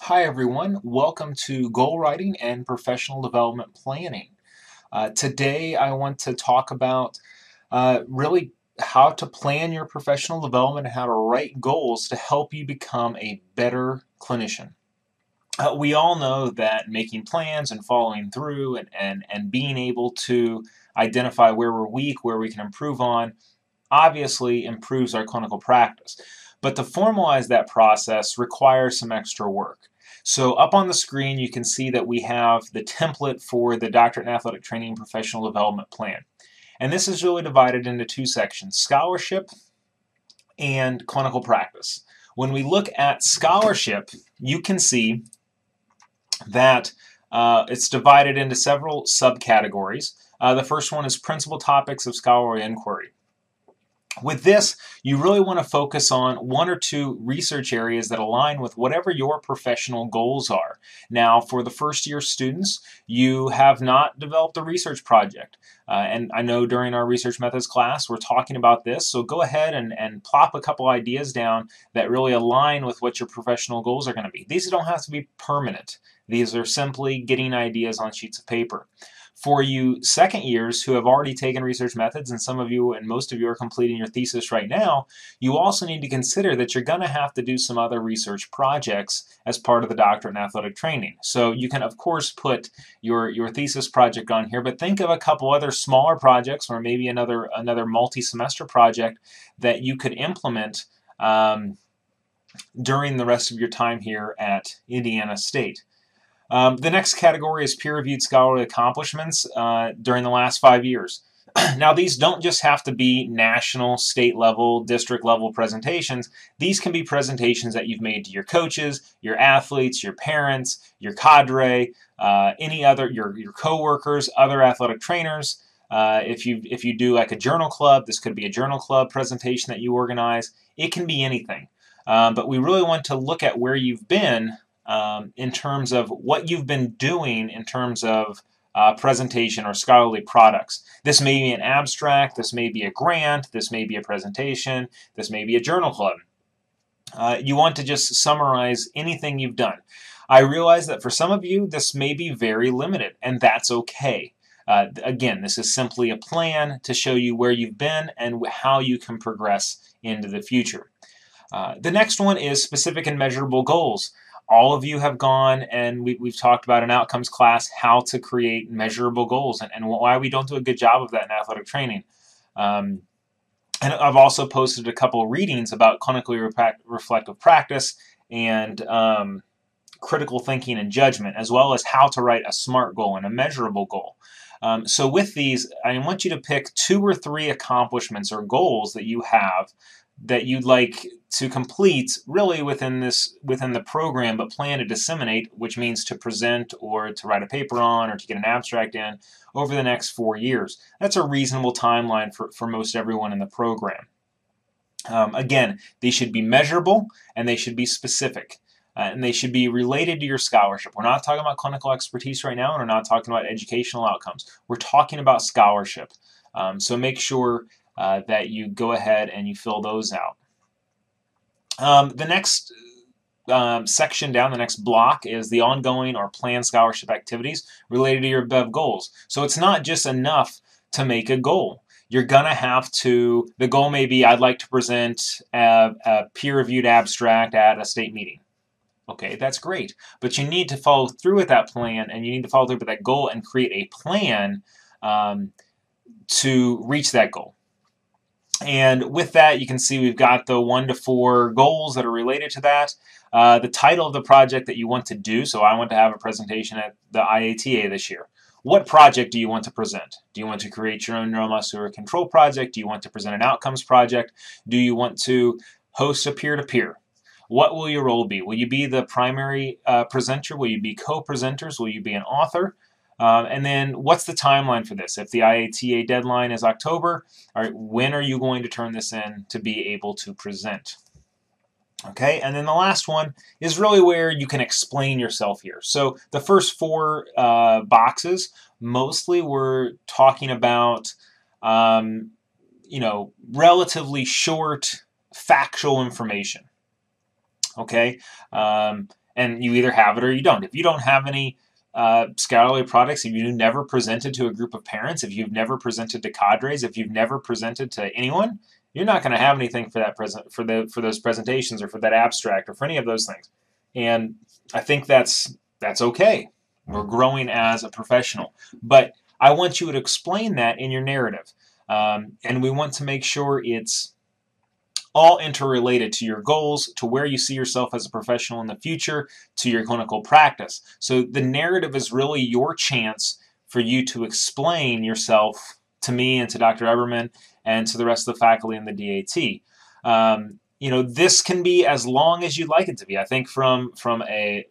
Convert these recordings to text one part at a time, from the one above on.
Hi everyone, welcome to Goal Writing and Professional Development Planning. Today I want to talk about really how to plan your professional development and how to write goals to help you become a better clinician. We all know that making plans and following through and being able to identify where we're weak, where we can improve on, obviously improves our clinical practice. But to formalize that process requires some extra work. So up on the screen you can see that we have the template for the Doctorate in Athletic Training and Professional Development Plan. And this is really divided into two sections, scholarship and clinical practice. When we look at scholarship, you can see that it's divided into several subcategories. The first one is principal topics of scholarly inquiry. With this, you really want to focus on one or two research areas that align with whatever your professional goals are. Now, for the first year students, you have not developed a research project. And I know during our research methods class, we're talking about this. So go ahead and plop a couple ideas down that really align with what your professional goals are going to be. These don't have to be permanent. These are simply getting ideas on sheets of paper. For you second years who have already taken research methods, and some of you and most of you are completing your thesis right now, you also need to consider that you're going to have to do some other research projects as part of the doctorate in athletic training. So you can of course put your thesis project on here, but think of a couple other smaller projects or maybe another multi-semester project that you could implement during the rest of your time here at Indiana State. The next category is peer-reviewed scholarly accomplishments during the last 5 years. Now, these don't just have to be national, state level, district level presentations. These can be presentations that you've made to your coaches, your athletes, your parents, your cadre, any other, your coworkers, other athletic trainers. If you do like a journal club, this could be a journal club presentation that you organize. It can be anything. But we really want to look at where you've been in terms of what you've been doing in terms of presentation or scholarly products. This may be an abstract, this may be a grant, this may be a presentation, this may be a journal club. You want to just summarize anything you've done. I realize that for some of you this may be very limited, and that's okay. Again, this is simply a plan to show you where you've been and how you can progress into the future. The next one is specific and measurable goals. All of you have gone and we've talked about in outcomes class how to create measurable goals and why we don't do a good job of that in athletic training. And I've also posted a couple of readings about clinically reflective practice and critical thinking and judgment, as well as how to write a SMART goal and a measurable goal. So with these, I want you to pick 2 or 3 accomplishments or goals that you have that you'd like to complete really within the program, but plan to disseminate, which means to present or to write a paper on or to get an abstract in over the next 4 years. That's a reasonable timeline for most everyone in the program. Again, they should be measurable and they should be specific. And they should be related to your scholarship. We're not talking about clinical expertise right now, and we're not talking about educational outcomes. We're talking about scholarship. So make sure that you go ahead and you fill those out. The next section down, the next block, is the ongoing or planned scholarship activities related to your BEV goals. So it's not just enough to make a goal. You're going to have to, the goal may be, I'd like to present a peer-reviewed abstract at a state meeting. Okay, that's great, but you need to follow through with that plan, and you need to follow through with that goal and create a plan to reach that goal. And with that, you can see we've got the 1 to 4 goals that are related to that. The title of the project that you want to do, so I want to have a presentation at the IATA this year. What project do you want to present? Do you want to create your own neuromuscular control project? Do you want to present an outcomes project? Do you want to host a peer-to-peer? What will your role be? Will you be the primary presenter? Will you be co-presenters? Will you be an author? And then what's the timeline for this? If the IATA deadline is October, all right, when are you going to turn this in to be able to present? Okay, and then the last one is really where you can explain yourself here. So the first 4 boxes, mostly we're talking about, relatively short factual information. Okay, And you either have it or you don't. If you don't have any scholarly products, if you never presented to a group of parents, if you've never presented to cadres, if you've never presented to anyone, you're not going to have anything for that for those presentations or for that abstract or for any of those things. And I think that's okay. We're growing as a professional, but I want you to explain that in your narrative, and we want to make sure it's all interrelated to your goals, to where you see yourself as a professional in the future, to your clinical practice. So the narrative is really your chance for you to explain yourself to me and to Dr. Eberman and to the rest of the faculty in the DAT. This can be as long as you'd like it to be. I think from a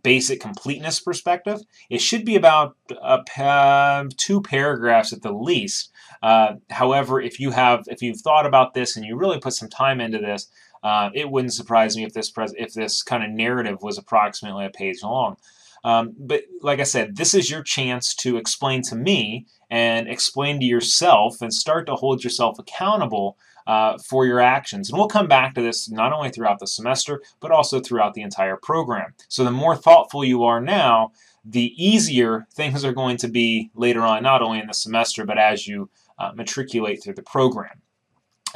basic completeness perspective, it should be about 2 paragraphs at the least. However, if you've thought about this and you really put some time into this, it wouldn't surprise me if this kind of narrative was approximately a page long. But like I said, this is your chance to explain to me and explain to yourself and start to hold yourself accountable for your actions. And we'll come back to this not only throughout the semester, but also throughout the entire program. So the more thoughtful you are now, the easier things are going to be later on, not only in the semester, but as you matriculate through the program.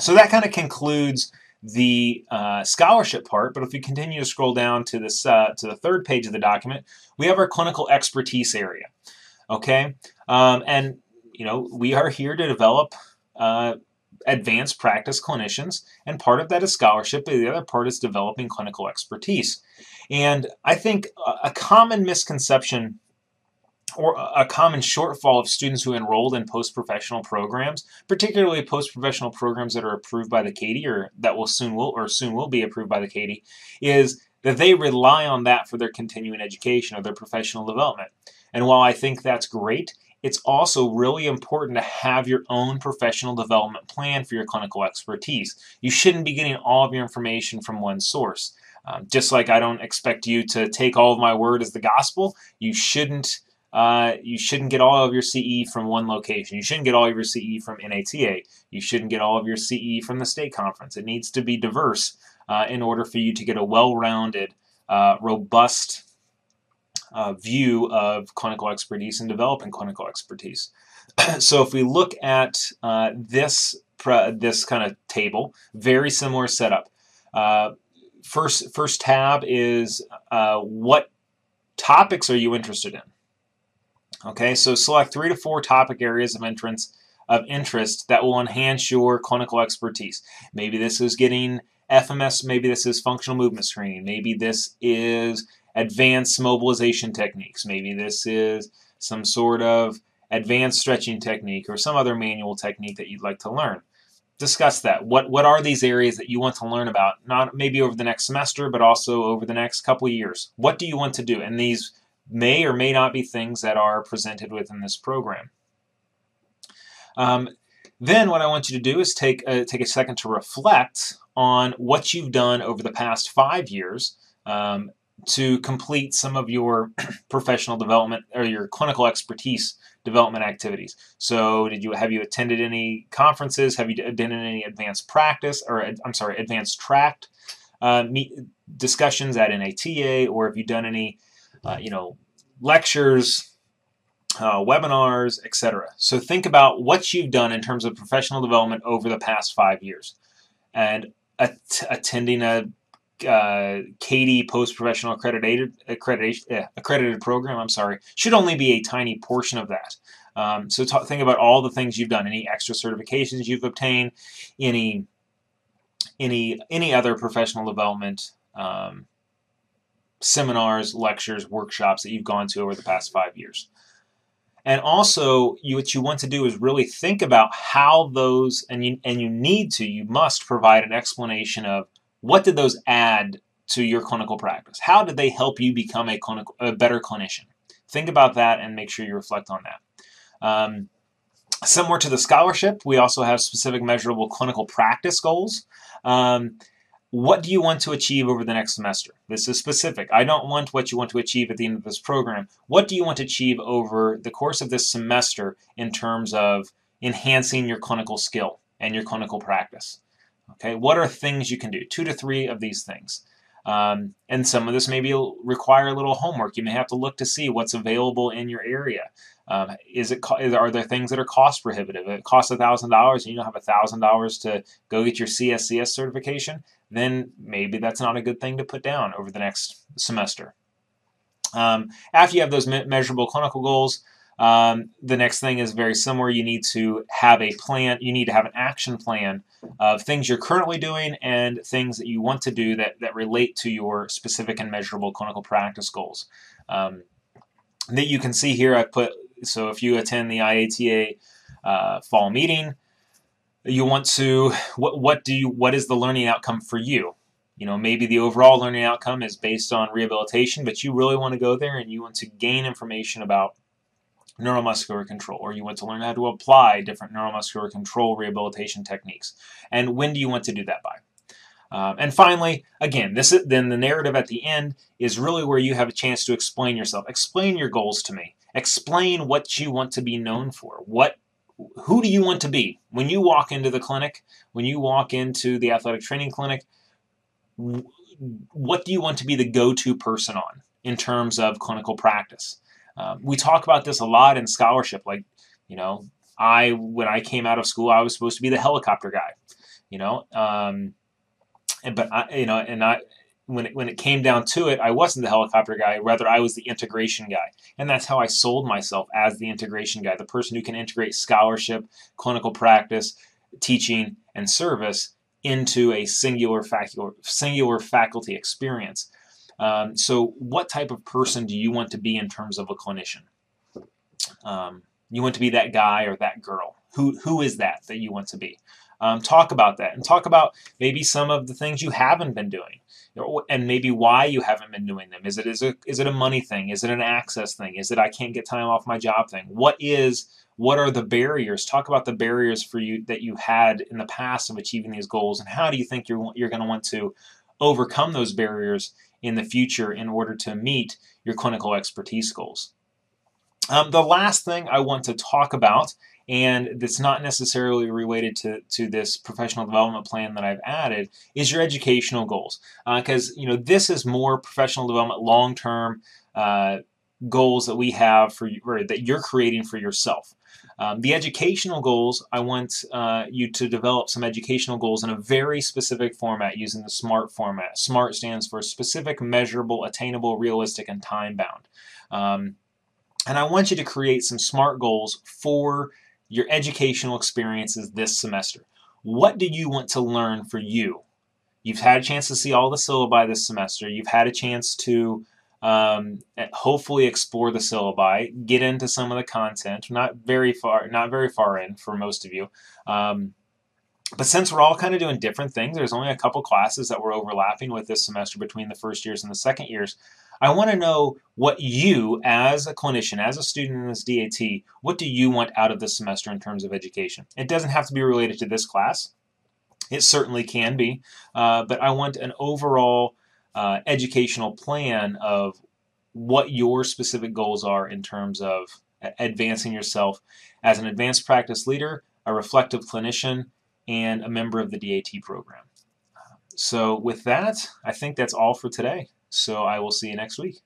So that kind of concludes the scholarship part, but if we continue to scroll down to this to the 3rd page of the document, we have our clinical expertise area. Okay, and we are here to develop advanced practice clinicians, and part of that is scholarship, but the other part is developing clinical expertise. And I think a common misconception or a common shortfall of students who enrolled in post-professional programs, particularly post-professional programs that are approved by the CATI or that soon will be approved by the CATI, is that they rely on that for their continuing education or their professional development. And while I think that's great, it's also really important to have your own professional development plan for your clinical expertise. You shouldn't be getting all of your information from one source. Just like I don't expect you to take all of my word as the gospel, you shouldn't get all of your CE from one location. You shouldn't get all of your CE from NATA. You shouldn't get all of your CE from the state conference. It needs to be diverse in order for you to get a well-rounded, robust view of clinical expertise and developing clinical expertise. So if we look at this kind of table, very similar setup. First tab is what topics are you interested in? Okay, so select 3 to 4 topic areas of interest that will enhance your clinical expertise. Maybe this is getting FMS, maybe this is functional movement screening, maybe this is advanced mobilization techniques, maybe this is some sort of advanced stretching technique or some other manual technique that you'd like to learn. Discuss that. What are these areas that you want to learn about, not maybe over the next semester, but also over the next couple of years? What do you want to do? And these may or may not be things that are presented within this program. Then what I want you to do is take a second to reflect on what you've done over the past 5 years to complete some of your professional development or your clinical expertise development activities. So have you attended any conferences? Have you done any advanced practice, or advanced tract discussions at NATA, or have you done any lectures, webinars, etc. So think about what you've done in terms of professional development over the past 5 years. And attending a CATI post-professional accredited program, should only be a tiny portion of that. So think about all the things you've done, any extra certifications you've obtained, any other professional development seminars, lectures, workshops that you've gone to over the past 5 years. And also, what you want to do is really think about how those, you must provide an explanation of what did those add to your clinical practice? How did they help you become a better clinician? Think about that and make sure you reflect on that. Similar to the scholarship, we also have specific measurable clinical practice goals. What do you want to achieve over the next semester? This is specific. I don't want what you want to achieve at the end of this program. What do you want to achieve over the course of this semester in terms of enhancing your clinical skill and your clinical practice? Okay, what are things you can do? 2 to 3 of these things. And some of this maybe require a little homework. You may have to look to see what's available in your area. Are there things that are cost prohibitive? If it costs $1,000 and you don't have $1,000 to go get your CSCS certification, then maybe that's not a good thing to put down over the next semester. After you have those measurable clinical goals, the next thing is very similar. You need to have a plan. You need to have an action plan of things you're currently doing and things that you want to do that relate to your specific and measurable clinical practice goals. That you can see here, I put, so if you attend the IATA fall meeting, you want to, what is the learning outcome for you? You know, maybe the overall learning outcome is based on rehabilitation, but you really want to go there and you want to gain information about neuromuscular control, or you want to learn how to apply different neuromuscular control rehabilitation techniques. And when do you want to do that by? And finally, again, then the narrative at the end is really where you have a chance to explain yourself. Explain your goals to me. Explain what you want to be known for. Who do you want to be? When you walk into the clinic, when you walk into the athletic training clinic, what do you want to be the go-to person on in terms of clinical practice? We talk about this a lot in scholarship. Like, you know, when I came out of school, I was supposed to be the helicopter guy. You know, when it came down to it, I wasn't the helicopter guy. Rather, I was the integration guy, and that's how I sold myself, as the integration guy, the person who can integrate scholarship, clinical practice, teaching, and service into a singular faculty experience. So what type of person do you want to be in terms of a clinician? You want to be that guy or that girl. Who is that you want to be? Talk about that, and talk about maybe some of the things you haven't been doing, and maybe why you haven't been doing them. Is it a money thing? Is it an access thing? Is it I can't get time off my job thing? What are the barriers? Talk about the barriers for you that you had in the past of achieving these goals, and how do you think you're going to want to overcome those barriers in the future in order to meet your clinical expertise goals. The last thing I want to talk about, and that's not necessarily related to this professional development plan that I've added, is your educational goals. Because this is more professional development long-term goals that we have or that you're creating for yourself. The educational goals, I want you to develop some educational goals in a very specific format using the SMART format. SMART stands for specific, measurable, attainable, realistic, and time-bound. And I want you to create some SMART goals for your educational experiences this semester. What do you want to learn for you? You've had a chance to see all the syllabi this semester. You've had a chance to hopefully explore the syllabi, get into some of the content. Not very far in for most of you. But since we're all kind of doing different things, there's only a couple classes that we're overlapping with this semester between the first years and the second years. I want to know what you, as a clinician, as a student in this DAT, what do you want out of this semester in terms of education? It doesn't have to be related to this class. It certainly can be, but I want an overall educational plan of what your specific goals are in terms of advancing yourself as an advanced practice leader, a reflective clinician, and a member of the DAT program. So with that, I think that's all for today. So I will see you next week.